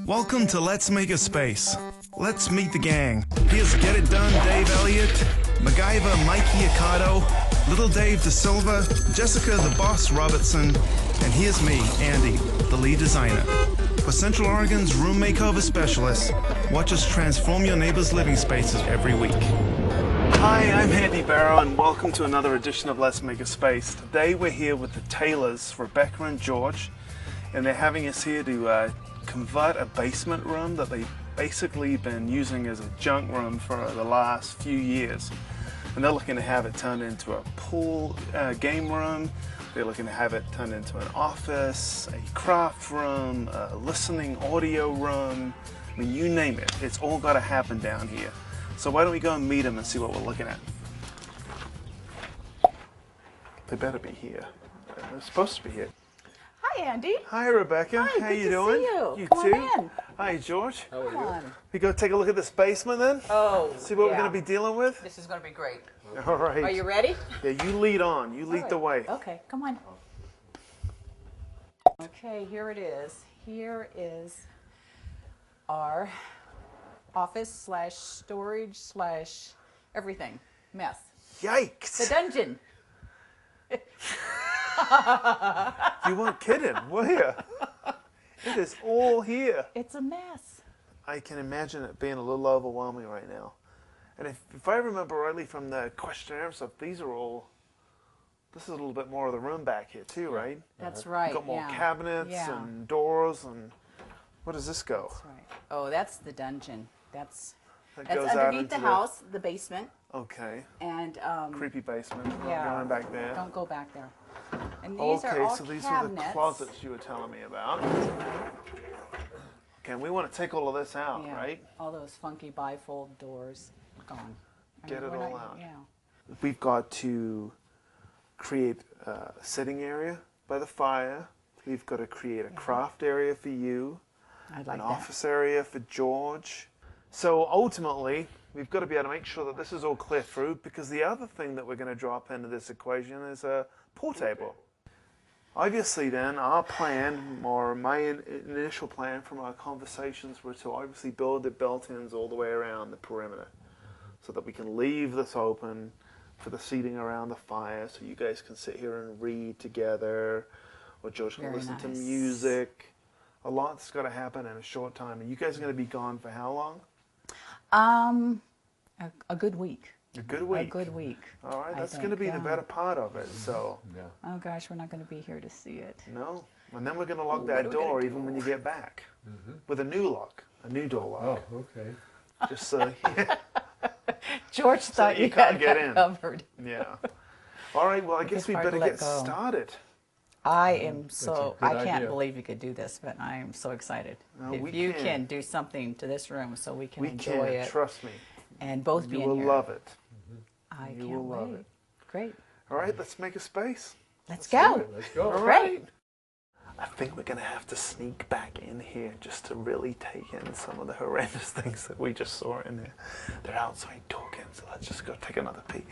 Welcome to Let's Make a Space. Let's meet the gang. Here's Get It Done Dave Elliott, MacGyver Mikey Ocado, Little Dave Da Silva, Jessica the Boss Robertson, and here's me, Andy, the lead designer. For Central Oregon's room makeover specialist, watch us transform your neighbor's living spaces every week. Hi, I'm Andy Barrow and welcome to another edition of Let's Make a Space. Today we're here with the Taylors, Rebecca and George, and they're having us here to convert a basement room that they've basically been using as a junk room for the last few years. And they're looking to have it turned into a pool game room. They're looking to have it turned into an office, a craft room, a listening audio room. I mean, you name it. It's all got to happen down here. So why don't we go and meet them and see what we're looking at? They better be here. They're supposed to be here. Hi, Andy. Hi, Rebecca. Hi, how good you to doing? see you. You Come too. on in. Hi, George. How are you? Come on. We go take a look at this basement then? Oh, See what we're yeah. going to be dealing with? This is going to be great. All right. Are you ready? Yeah, you lead on. You lead All the right. way. Okay, come on. Okay, here it is. Here is our office slash storage slash everything mess. Yikes. The dungeon. You weren't kidding, were you? It is all here. It's a mess. I can imagine it being a little overwhelming right now. And if I remember rightly from the questionnaire stuff, this is a little bit more of the room back here too, right? That's right. Got more yeah. cabinets Yeah. and doors and where does this go? That's right. Oh, that's the dungeon. That's That goes out underneath into the house, the basement, Okay. and Creepy basement. yeah. Going back there. Don't go back there. And these are Okay, all so these cabinets. are the closets you were telling me about. Okay, and we want to take all of this out, Yeah, right? all those funky bifold doors gone. I Get mean, it we're all not- out. Yeah. We've got to create a sitting area by the fire. We've got to create a craft area for you, I'd like an that. office area for George. So ultimately, we've got to be able to make sure that this is all clear through, because the other thing that we're going to drop into this equation is a pool table. Obviously then, our plan, or my initial plan from our conversations, were to obviously build the built-ins all the way around the perimeter, so that we can leave this open for the seating around the fire, so you guys can sit here and read together, or George can Very listen to nice. music. A lot's got to happen in a short time. And you guys are going to be gone for how long? A good week. A good week. A good week. All right, I that's going to think, be yeah. the better part of it. So, Yeah. Oh gosh, we're not going to be here to see it. no. And then we're going to lock What that are we gonna door do? even when you get back. With a new lock. A new door Oh, lock. okay. Just so, George thought you you can't had get that in. covered. yeah. All right, well, I guess It's we hard to better let get go. started. I am so, good I can't idea. believe you could do this, but I am so excited. No, if we you can. can do something to this room so we can We enjoy can, it trust me. and both be You in will here. love it. I You can't will love wait. it. Great. All right, let's make a space. Let's Do go. it. Let's go. All Great. right. I think we're going to have to sneak back in here just to really take in some of the horrendous things that we just saw in there. They're outside talking, so let's just go take another peek.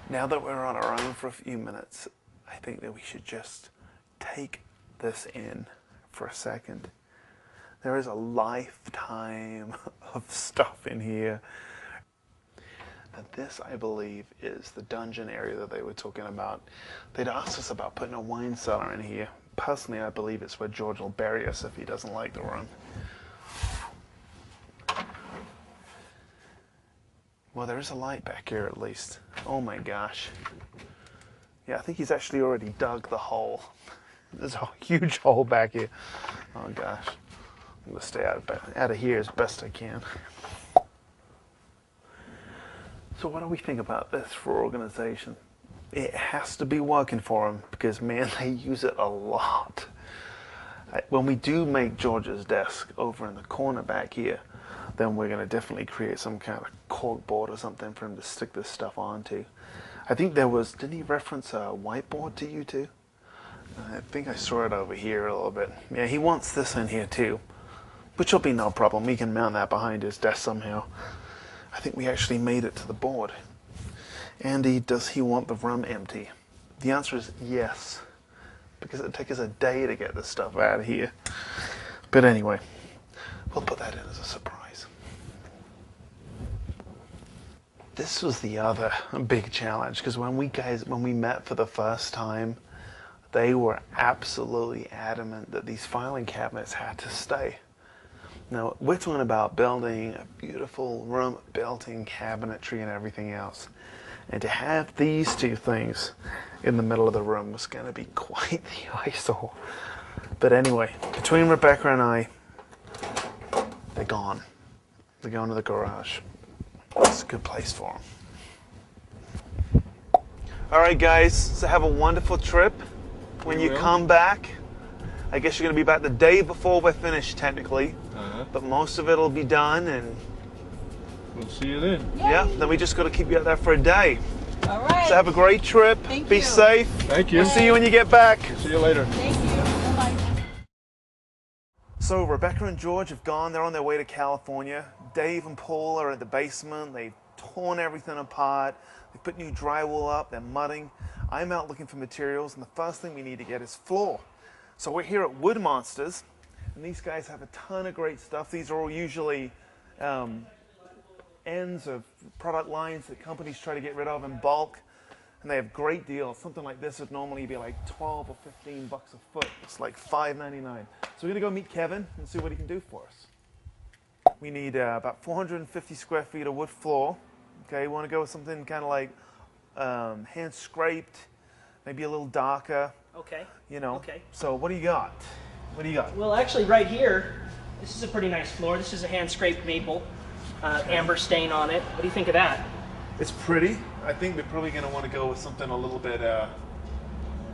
Now that we're on our own for a few minutes, I think that we should just take this in for a second. There is a lifetime of stuff in here. Now this, I believe, is the dungeon area that they were talking about. They'd asked us about putting a wine cellar in here. Personally, I believe it's where George will bury us if he doesn't like the room. Well, there is a light back here at least. Oh my gosh. Yeah, I think he's actually already dug the hole. There's a huge hole back here. Oh gosh. I'm going to stay out of here as best I can. So what do we think about this for organization? It has to be working for them because, man, they use it a lot. When we do make George's desk over in the corner back here, then we're going to definitely create some kind of cork board or something for him to stick this stuff onto. I think there was, didn't he reference a whiteboard to you too? I think I saw it over here a little bit. Yeah, he wants this in here too, which will be no problem. We can mount that behind his desk somehow. I think we actually made it to the board. Andy, does he want the room empty? The answer is yes, because it'd take us a day to get this stuff out of here. But anyway, we'll put that in as a surprise. This was the other big challenge, because when we met for the first time, they were absolutely adamant that these filing cabinets had to stay. Now, we're talking about building a beautiful room, built-in cabinetry and everything else. And to have these two things in the middle of the room was going to be quite the eyesore. But anyway, between Rebecca and I, they're gone. They're going to the garage. It's a good place for them. All right, guys, so have a wonderful trip. When you come back, I guess you're going to be back the day before we're finished, technically. But most of it will be done, and we'll see you then. Yeah, then we just got to keep you out there for a day. All right. So have a great trip. Thank Be you. safe. Thank you. We'll see you when you get back. See you later. Thank you. Bye-bye. So Rebecca and George have gone. They're on their way to California. Dave and Paul are at the basement. They've torn everything apart. They put new drywall up. They're mudding. I'm out looking for materials, and the first thing we need to get is floor. So we're here at Wood Monsters, and these guys have a ton of great stuff. These are all usually ends of product lines that companies try to get rid of in bulk, and they have great deals. Something like this would normally be like 12 or 15 bucks a foot. It's like $5.99. So we're gonna go meet Kevin and see what he can do for us. We need about 450 square feet of wood floor. Okay, we want to go with something kind of like hand scraped, maybe a little darker. Okay. You know. Okay. So what do you got? What do you got? Well, actually, right here, this is a pretty nice floor. This is a hand scraped maple, amber stain on it. What do you think of that? It's pretty. I think we're probably going to want to go with something a little bit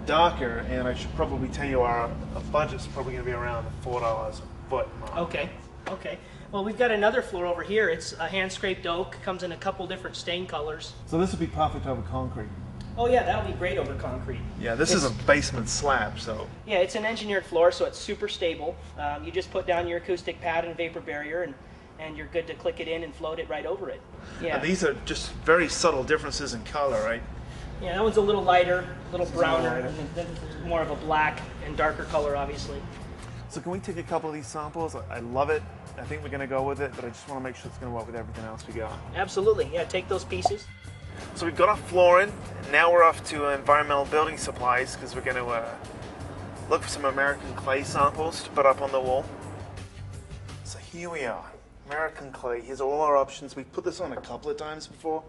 darker, and I should probably tell you our budget's probably going to be around $4 a foot. Okay. Okay. Well, we've got another floor over here. It's a hand scraped oak. Comes in a couple different stain colors. So this would be perfect over concrete. Oh yeah, that would be great over concrete. Yeah, this is a basement slab, so. Yeah, it's an engineered floor, so it's super stable. You just put down your acoustic pad and vapor barrier, and you're good to click it in and float it right over it. Yeah. And these are just very subtle differences in color, right? Yeah, that one's a little lighter, a little browner, and then there's more of a black and darker color, obviously. So can we take a couple of these samples? I love it. I think we're going to go with it, but I just want to make sure it's going to work with everything else we got. Absolutely. Yeah, take those pieces. So we've got our flooring, and now we're off to environmental building supplies because we're going to look for some American clay samples to put up on the wall. So here we are, American clay. Here's all our options. We've put this on a couple of times before,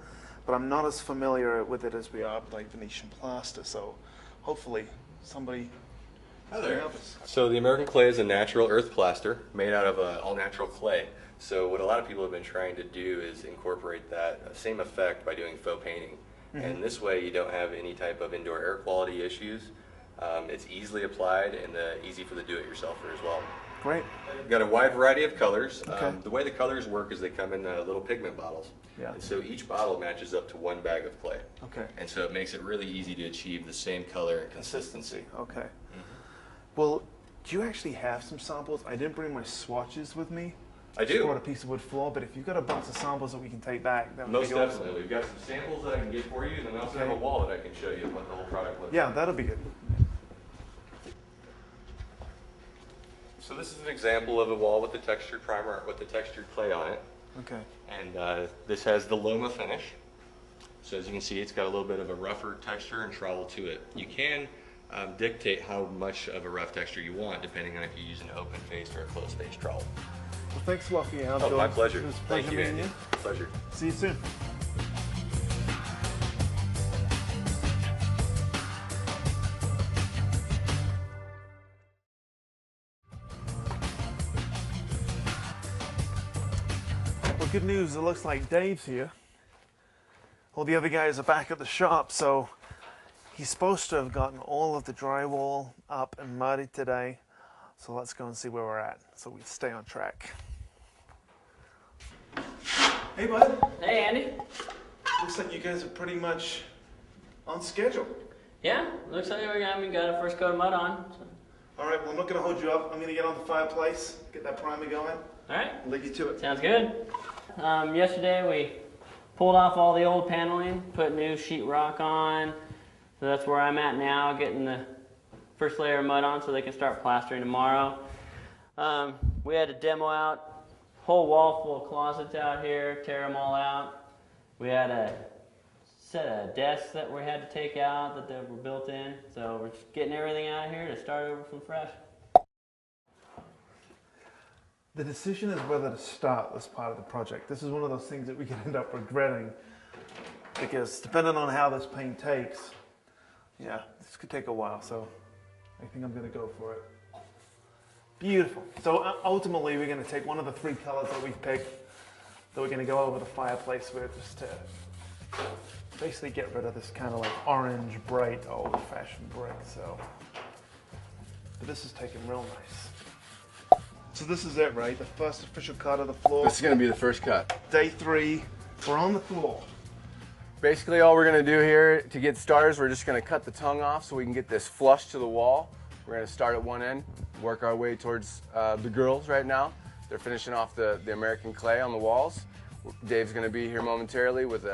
but I'm not as familiar with it as we are with like Venetian plaster. So hopefully somebody can help us. So the American clay is a natural earth plaster made out of all natural clay. So what a lot of people have been trying to do is incorporate that same effect by doing faux painting. And this way you don't have any type of indoor air quality issues. It's easily applied and easy for the do-it-yourselfer as well. Great. We've got a wide variety of colors. Okay. The way the colors work is they come in little pigment bottles. Yeah. And so each bottle matches up to one bag of clay. Okay. And so it makes it really easy to achieve the same color and consistency. Okay. Well, do you actually have some samples? I didn't bring my swatches with me. I do. Just brought a piece of wood floor, but if you've got a bunch of samples that we can take back, that would Most be awesome. definitely. We've got some samples that I can get for you, and then we also have a wall that I can show you what the whole product looks Yeah, like. that'll be good. So this is an example of a wall with the textured primer, with the textured clay on it. Okay. And this has the Loma finish. So as you can see, it's got a little bit of a rougher texture and trowel to it. You can dictate how much of a rough texture you want, depending on if you use an open face or a closed face trowel. Well, thanks a lot for your help, Oh, George. my pleasure. It was a Thank pleasure you, meeting Andy. Pleasure. See you soon. Well, good news. It looks like Dave's here. All the other guys are back at the shop, so he's supposed to have gotten all of the drywall up and muddied today. So let's go and see where we're at, so we stay on track. Hey, bud. Hey, Andy. Looks like you guys are pretty much on schedule. Yeah, looks like we got a first coat of mud on. So. All right, well, I'm not going to hold you up. I'm going to get on the fireplace, get that primer going. All right, I'll leave you to it. sounds good. Yesterday pulled off all the old paneling, put new sheetrock on. So that's where I'm at now, getting the first layer of mud on so they can start plastering tomorrow. We had to demo out whole wall full of closets out here, tear them all out. We had a set of desks that we had to take out that they were built in. So we're just getting everything out of here to start over from fresh. The decision is whether to start this part of the project. This is one of those things that we can end up regretting, because depending on how this paint takes, yeah, this could take a while, so I think I'm going to go for it. Beautiful. So ultimately we're going to take one of the 3 colors that we've picked that we're going to go over the fireplace with, just to basically get rid of this kind of like orange, bright, old-fashioned brick. So, but this is taking real nice. So this is it, right? The first official cut of the floor. This is going to be the first cut. Day 3, we're on the floor. Basically all we're going to do here to get started is we're just going to cut the tongue off so we can get this flush to the wall. We're going to start at one end, work our way towards the girls right now. They're finishing off the American clay on the walls. Dave's going to be here momentarily with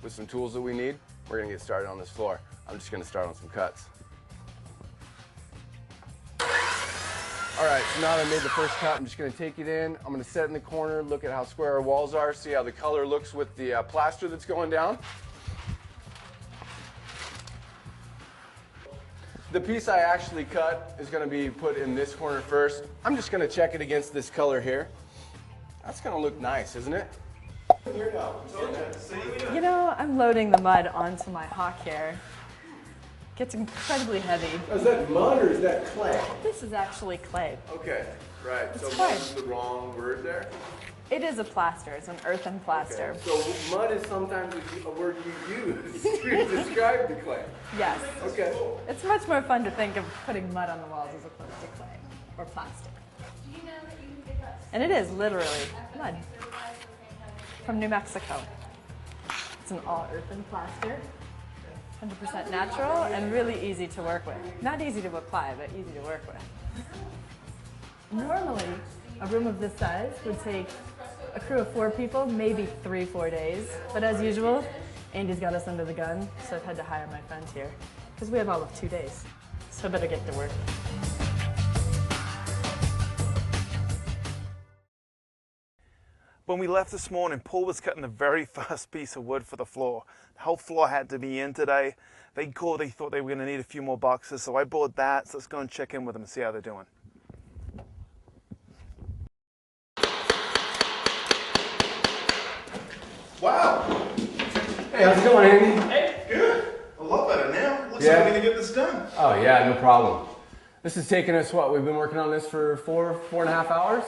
some tools that we need. We're going to get started on this floor. I'm just going to start on some cuts. All right, so now that I made the first cut, I'm just going to take it in. I'm going to set it in the corner, look at how square our walls are, see how the color looks with the plaster that's going down. The piece I actually cut is going to be put in this corner first. I'm just going to check it against this color here. That's going to look nice, isn't it? You know, I'm loading the mud onto my hawk here. Gets incredibly heavy. Is that mud or is that clay? This is actually clay. Okay, right. It's so fine. mud is the wrong word there? It is a plaster. It's an earthen plaster. Okay. So mud is sometimes a word you use to describe the clay. Yes. Okay. It's much more fun to think of putting mud on the walls as opposed to clay or plastic. And it is literally mud from New Mexico. It's an all earthen plaster, 100% natural, and really easy to work with. Not easy to apply, but easy to work with. Normally, a room of this size would take a crew of 4 people, maybe 3-4 days. But as usual, Andy's got us under the gun, so I've had to hire my friend here, because we have all of 2 days. So I better get to work. When we left this morning, Paul was cutting the very first piece of wood for the floor. The whole floor had to be in today. They thought they were going to need a few more boxes, so I bought that. So let's go and check in with them and see how they're doing. Wow. Hey, how's it going, Andy? Hey. Good. A lot better now. Looks Yeah. like we're going to get this done. Oh yeah, no problem. This has taken us, what, we've been working on this for 4.5 hours?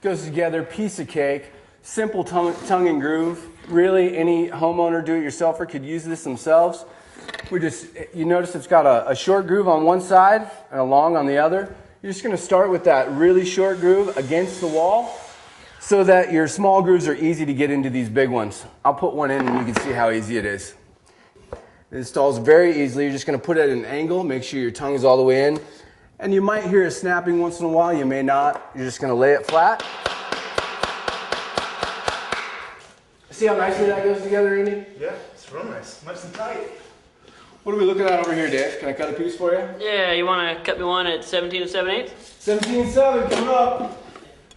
Goes together, piece of cake, simple tongue and groove. Really, any homeowner, do-it-yourselfer could use this themselves. You notice it's got a short groove on one side and a long on the other. You're just gonna start with that really short groove against the wall so that your small grooves are easy to get into these big ones. I'll put one in and you can see how easy it is. It installs very easily. You're just gonna put it at an angle, make sure your tongue is all the way in. And you might hear a snapping once in a while, you may not. You're just gonna lay it flat. See how nicely that goes together, Andy? Yeah, it's real nice. Nice and tight. What are we looking at over here, Dave? Can I cut a piece for you? Yeah, you want to cut me one at 17 7/8? 17.7, coming up.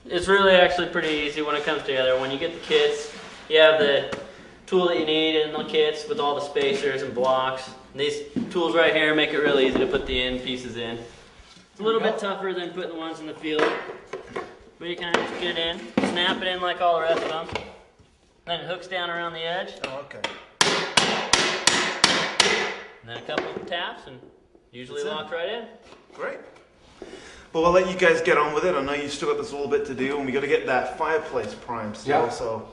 It's really actually pretty easy when it comes together. When you get the kits, you have the tool that you need in the kits with all the spacers and blocks. And these tools right here make it really easy to put the end pieces in. It's a little bit tougher than putting the ones in the field, but you kind of just get it in, snap it in like all the rest of them. Then it hooks down around the edge. Oh, okay. And then a couple of taps and usually locks right in. Great. Well, I'll let you guys get on with it. I know you've still got this little bit to do, and we got to get that fireplace primed still. Yeah. So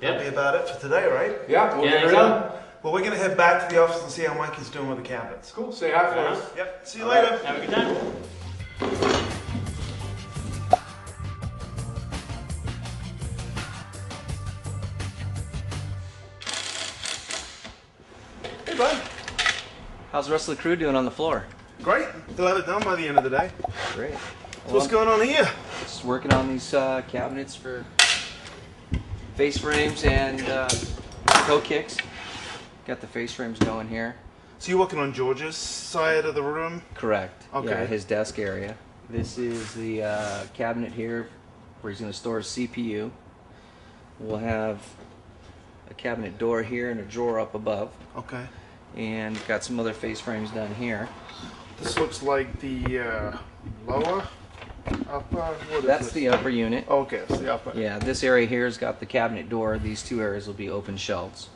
that'll be about it for today, right? Yeah, we'll get her so. done. Well, we're going to head back to the office and see how Mike is doing with the cabinets. Cool, say hi for us. Yep. See you later. Have a good time. Hey, bud. How's the rest of the crew doing on the floor? Great. They'll have it done by the end of the day. Great. So what's going on here? Just working on these cabinets for face frames and toe kicks. Got the face frames going here. So you're working on George's side of the room? Correct. Okay. Yeah, his desk area. This is the cabinet here where he's going to store his CPU. We'll have a cabinet door here and a drawer up above. Okay. And got some other face frames down here. This looks like the lower, upper, what is That's this? the upper unit. Okay, it's the upper. Yeah, this area here has got the cabinet door. These two areas will be open shelves.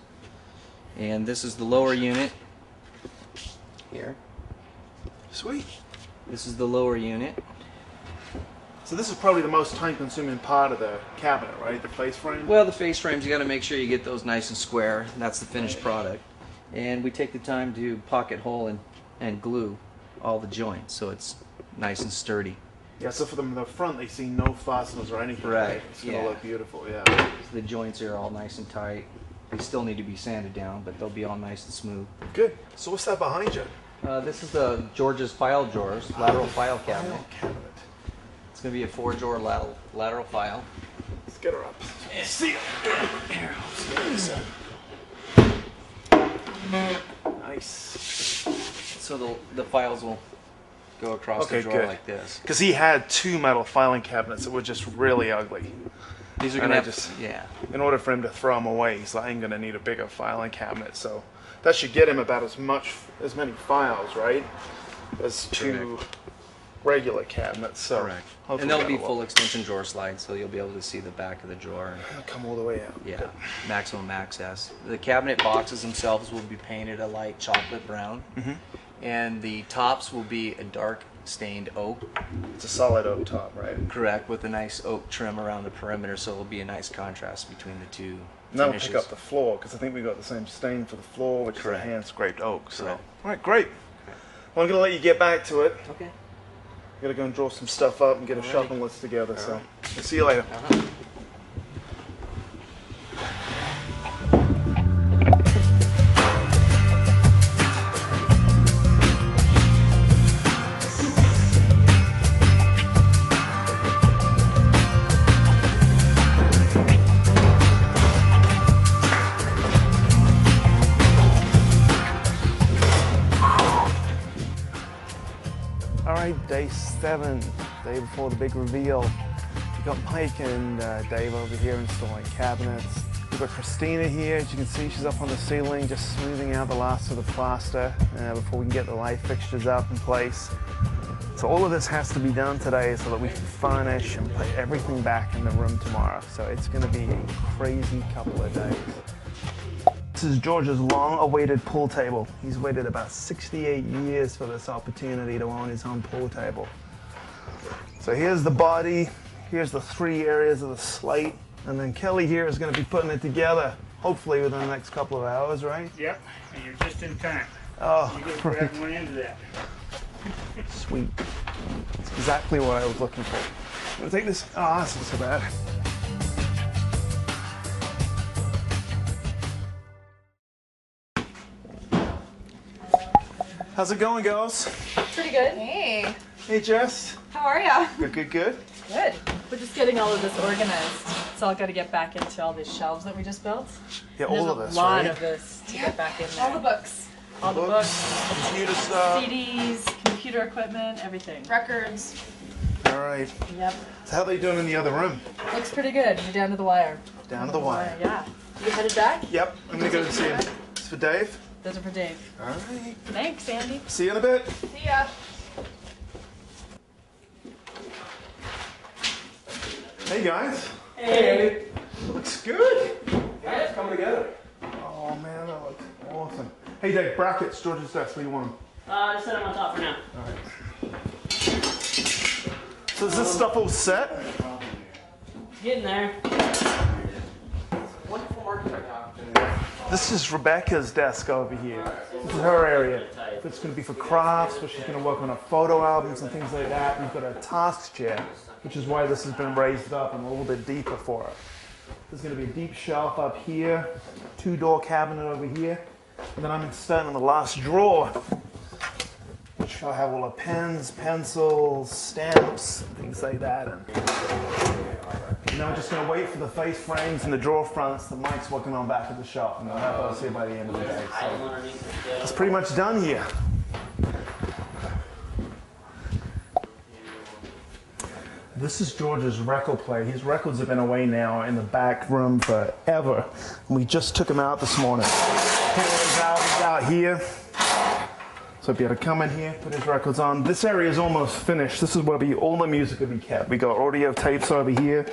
And this is the lower unit here. Sweet. This is the lower unit. So this is probably the most time-consuming part of the cabinet, right? The face frame? Well, the face frames, you got to make sure you get those nice and square. That's the finished product. And we take the time to pocket hole and glue all the joints so it's nice and sturdy. Yeah, so for them in the front, they see no fasteners or anything. Right, It's going to yeah. look beautiful, yeah. So the joints are all nice and tight. They still need to be sanded down, but they'll be all nice and smooth. Good. So what's that behind you? This is the George's file drawers, lateral file cabinet. File cabinet. It's going to be a 4-drawer lateral file. Let's get her up. See it. Here, nice. So the files will go across Okay, the drawer good. like this. Because he had 2 metal filing cabinets that were just really ugly. These are And going to I just- yeah. In order for him to throw them away, he's like, I'm going to need a bigger filing cabinet. So that should get him about as many files, right? As 2 regular cabinets. So Correct. hopefully And they'll be that'll full work. extension drawer slides, so you'll be able to see the back of the drawer. And, Come all the way out. yeah, maximum access. The cabinet boxes themselves will be painted a light chocolate brown, and the tops will be a dark stained oak. It's a solid oak top, right? Correct, with a nice oak trim around the perimeter, so it'll be a nice contrast between the two And that'll finishes. pick up the floor, because I think we got the same stain for the floor, which Correct. is a hand-scraped oak. So, Correct. all right, great. Well, I'm going to let you get back to it. Okay. I'm going to go and draw some stuff up and get a shopping list together. So, I'll see you later. All right, day 7, day before the big reveal. We got Mike and Dave over here installing cabinets. We've got Christina here. As you can see, she's up on the ceiling, just smoothing out the last of the plaster before we can get the light fixtures up in place. So all of this has to be done today so that we can furnish and put everything back in the room tomorrow. So it's going to be a crazy couple of days. This is George's long-awaited pool table. He's waited about 68 years for this opportunity to own his own pool table. So here's the body, here's the 3 areas of the slate, and then Kelly here is going to be putting it together, hopefully within the next couple of hours, right? Yep, and you're just in time. Oh, You get everyone into that. sweet. That's exactly what I was looking for. I'm going to take this. Oh, that's not so bad. How's it going, girls? Pretty good. Hey. Hey, Jess. How are ya? Good, good, good. Good. We're just getting all of this organized. It's all got to get back into all these shelves that we just built. Yeah, There's all of this, a lot right? of this to get back in there. All the books, All the books, computer stuff. CDs, computer equipment, everything. records. All right. Yep. So how are they doing in the other room? Looks pretty good. We're down to the wire. Down to the wire. Yeah. You headed back? Yep, I'm gonna go and see him. It's for Dave. Those are for Dave. All right. Thanks, Andy. See you in a bit. See ya. Hey guys. Hey. Looks good. Yeah, it's coming together. Oh man, that looks awesome. Hey Dave, brackets, George's desk. What do you want? Just set them on top for now. So is this stuff all set? Getting there. This is Rebecca's desk over here. This is her area. It's going to be for crafts, where she's going to work on her photo albums and things like that. We've got a task chair, which is why this has been raised up and a little bit deeper for her. There's going to be a deep shelf up here, 2-door cabinet over here, and then I'm starting in the last drawer, which I'll have all the pens, pencils, stamps, things like that. And Now we're just going to wait for the face frames and the drawer fronts that Mike's working on back at the shop, and we'll have those here by the end of the day. So it's pretty much done here. This is George's record player. His records have been away now in the back room forever. And we just took him out this morning. He's out here. So be able to come in here, put his records on. This area is almost finished. This is where all the music will be kept. We got audio tapes over here,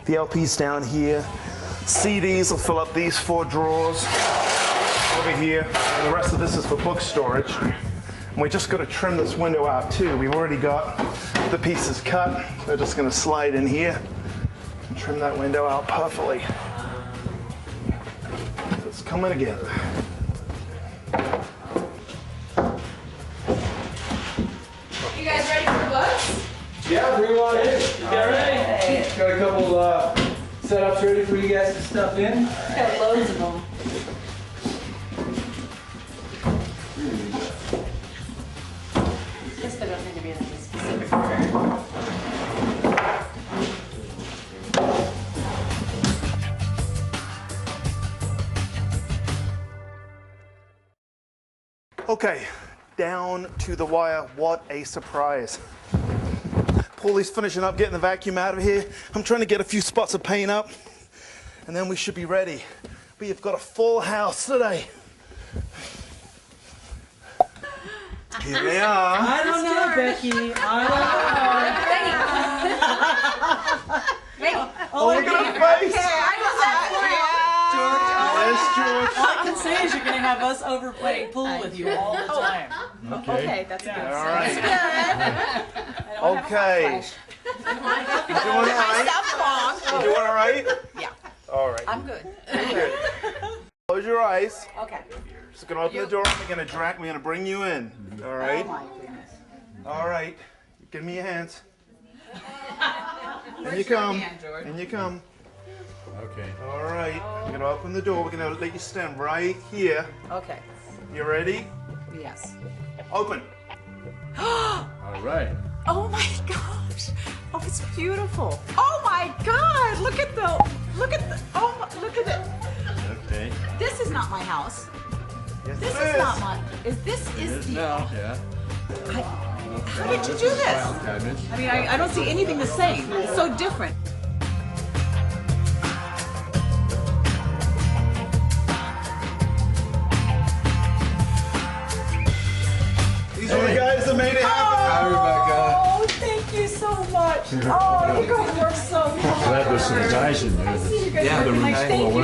the LPs down here, CDs will fill up these 4 drawers over here, and the rest of this is for book storage. And we just got to trim this window out too. We've already got the pieces cut. They're just going to slide in here and trim that window out perfectly. So it's coming together. You guys ready for books? Yeah, bring them on in. Get ready. Got a couple setups ready for you guys to stuff in. Got loads of them. Guess they don't need to be in any specific order. Okay, down to the wire. What a surprise. Paulie's finishing up getting the vacuum out of here. I'm trying to get a few spots of paint up, and then we should be ready. We have got a full house today. Here they are. I don't know, Becky. I don't know. Oh, look at her face. George, all I can say is you're going to have us over playing pool with you all the time. Okay, that's good. All right. That's Okay. You doing all right? You doing all right? Yeah. All right. I'm good. Good. Close your eyes. Okay. Just gonna open the door. We're gonna bring you in. All right. Oh my goodness. All right. Give me your hands. And you come. And you come. Okay. All right. We're gonna open the door. We're gonna let you stand right here. Okay. You ready? Yes. Open. All right. Oh my gosh. Oh, it's beautiful. Oh my God. Look at the, look at it. Okay. This is not my house. Yes, This it is not mine. This is the, Yeah. how did you do this? Cabinets. I mean, I don't see anything the same. It's so different. These are the guys that made it happen. Hi, Rebecca. Oh, thank you so much. Oh, you guys worked so hard. Glad there's some guys in there. You guys are really nice. Thank you,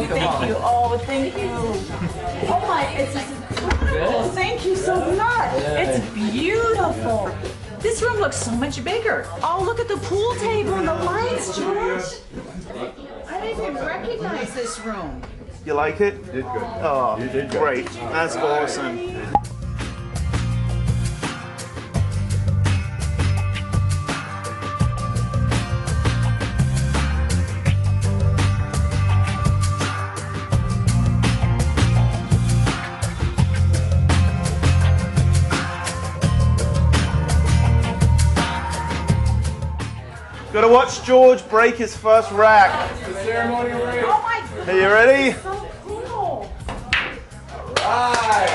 thank you. Oh, thank you. Oh my, it's incredible. Thank you so much. It's beautiful. This room looks so much bigger. Oh, look at the pool table and the lights, George. I didn't even recognize this room. You like it? You did good. Oh, You did good. great. That's awesome. Gotta watch George break his first rack. The ceremony ring. Oh my goodness. Are you ready? So cool. Right.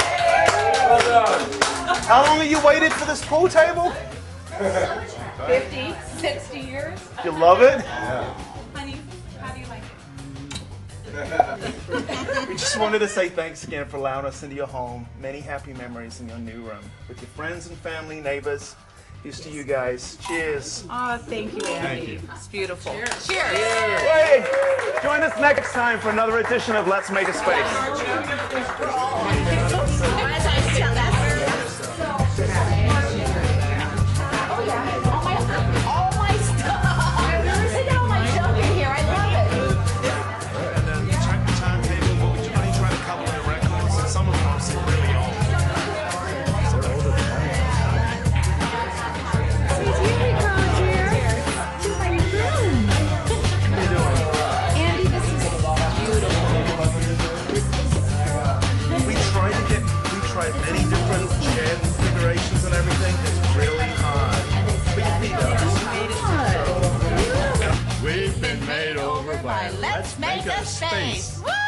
Well done. How long have you waited for this pool table? 50, 60 years. You love it? Honey, how do you like it? We just wanted to say thanks again for allowing us into your home. Many happy memories in your new room. With your friends and family, neighbors. Here's to you guys. Cheers. Oh, thank you, Andy. It's beautiful. Cheers. Hey, join us next time for another edition of Let's Make a Space. All my stuff. Look at all my junk in here. I love it. And then check the timetable, but we only try to cover the records, and some of them are still really old. We tried many different chair configurations and everything. It's really hard. But you need those. We've been space. Woo!